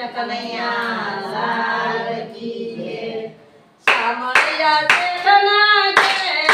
કનૈયા લાલ કી જય। સામળિયા શેઠના ઘેર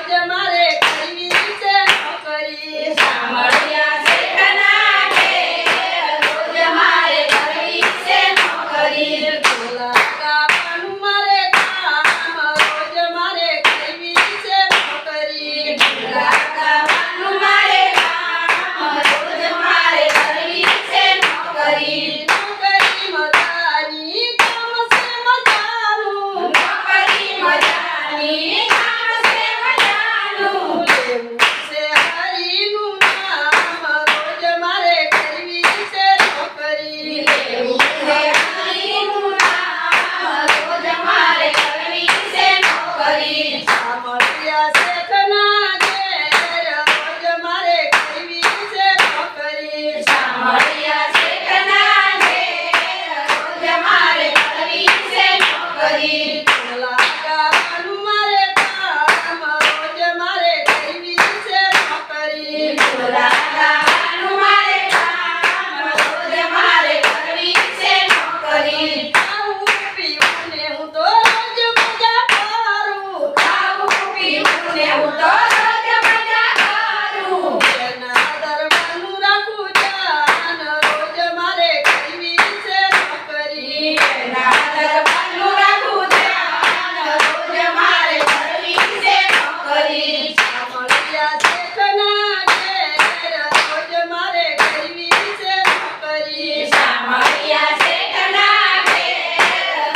રોજ મારે કરવી છે નોકરી। સામળિયા શેઠના ઘેર રોજ મારે કરવી છે નોકરી। ઢોલા ગાવાનું મારે કામ રોજ મારે કરવી છે નોકરી। ઢોલા ગાવાનું મારે કામ રોજ મારે કરવી છે નોકરી। નોકરી મજાની કામ છે મજાનું। નોકરી મજાની કામ છે મજાનું। લેવું છે હરીનું નામ રોજ મારે કરવી છે નોકરી। લેવું છે હરીનું નામ રોજ મારે કરવી છે નોકરી। સામળિયા શેઠના ઘેર રોજ મારે કરવી છે નોકરી। સામળિયા શેઠના ઘેર રોજ મારે કરવી છે નોકરી। ઢોલા ગાવાનું મારે કામ રોજ મારે કરવી છે નોકરી। ઢોલા ગાવાનું મારે કામ રોજ મારે કરવી છે નોકરી। ખાવું પીવું ને હું તો રોજ મજા કરું। ખાવું પીવું ને હું તો રોજ મજા કરું। એના દરબારનું રાખું ધ્યાન રોજ મારે કરવી છે નોકરી। એના દરબારનું રાખું ધ્યાન રોજ મારે કરવી છે નોકરી। સામળિયા શેઠના ઘેર રોજ મારે કરવી છે નોકરી। સામળિયા શેઠના ઘેર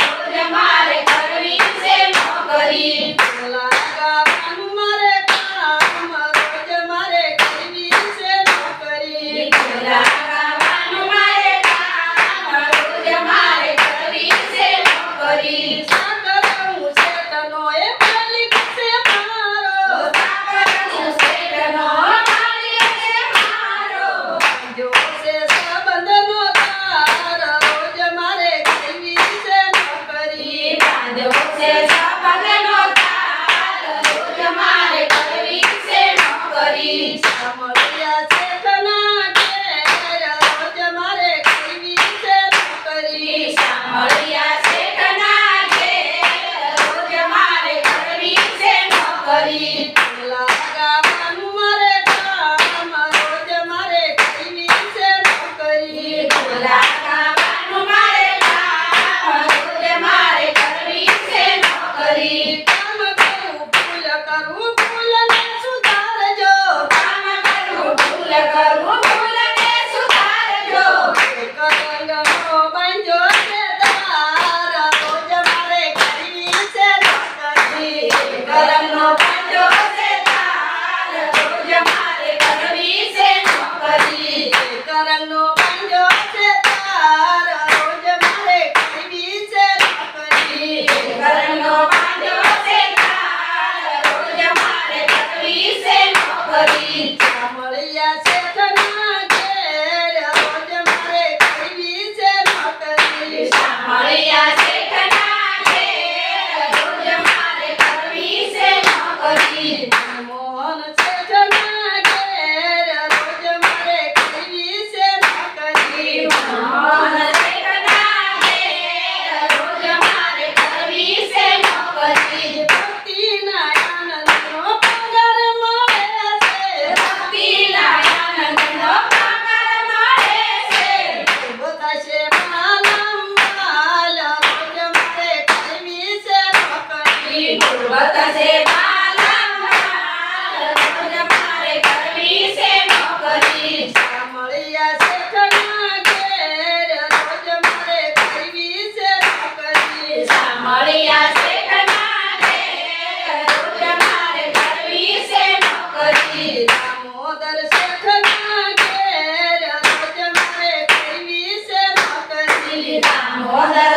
રોજ મારે કરવી છે નોકરી। ઢોલા ગાવાનું મારે કામ રોજ મારે કરવી છે નોકરી। ઢોલા ગાવાનું મારે કામ રોજ મારે કરવી છે નોકરી। સાકરનું શેઠનો એ માલિક છે મારો। સાકરનું શેઠનો માલિક છે મારો। જો છે સંબંધનો તાર રોજ મારે કરવી છે નોકરી। બાંધ્યો છે સંબંધનો તાર રોજ મારે કરવી છે નોકરી। સામળિયા શેઠના ઘેર રોજ મારે કરવી છે નોકરી। સામળિયા શેઠના ઘેર રોજ મારે કરવી છે નોકરી। ઢોલા ગાવાનું મારે કામ રોજ મારે કરવી છે નોકરી। ઢોલા ગાવાનું મારે કામ રોજ મારે કરવી છે નોકરી। કામ કરું ભૂલ કરું ભૂલને સુધારજો। કામ કરું ભૂલ કરું ભૂલને સુધારજો। એક રંગનો બાંધ્યો છે તાર રોજ મારે કરવી છે નોકરી। કરમનો બાંધ્યો છે તાર રોજ મારે કરવી છે નોકરી। એક રંગનો બાંધ્યો છે તાર રોજ મારે કરવી છે નોકરી। કરમનો બાંધ્યો છે તાર રોજ મારે કરવી છે નોકરી। સામળિયા શેઠના ઘેર રોજ મારે કરવી છે નોકરી। સામળિયા શેઠના ઘેર રોજ મારે કરવી છે નોકરી। મોહન શેઠના ઘેર રોજ મારે કરવી છે નોકરી। મોહન શેઠના ઘેર રોજ મારે કરવી છે નોકરી। ભક્તિના આનંદનો પગાર મળે છે। ભક્તિના આનંદનો પગાર મળે છે। બધા છે માલમ માલ રોજ મારે કરવી છે નોકરી। ગુણવત્ત છે માલામાલ રોજ મારે કરવી છે નોકરી। સામળિયા શેઠના ઘેર રોજ મારે કરવી છે નોકરી। સામળિયા શેઠના ઘેર રોજ મારે કરવી છે નોકરી। દામોદર શેઠના ઘેર રોજ મારે કરવી છે નોકરી। દામોદર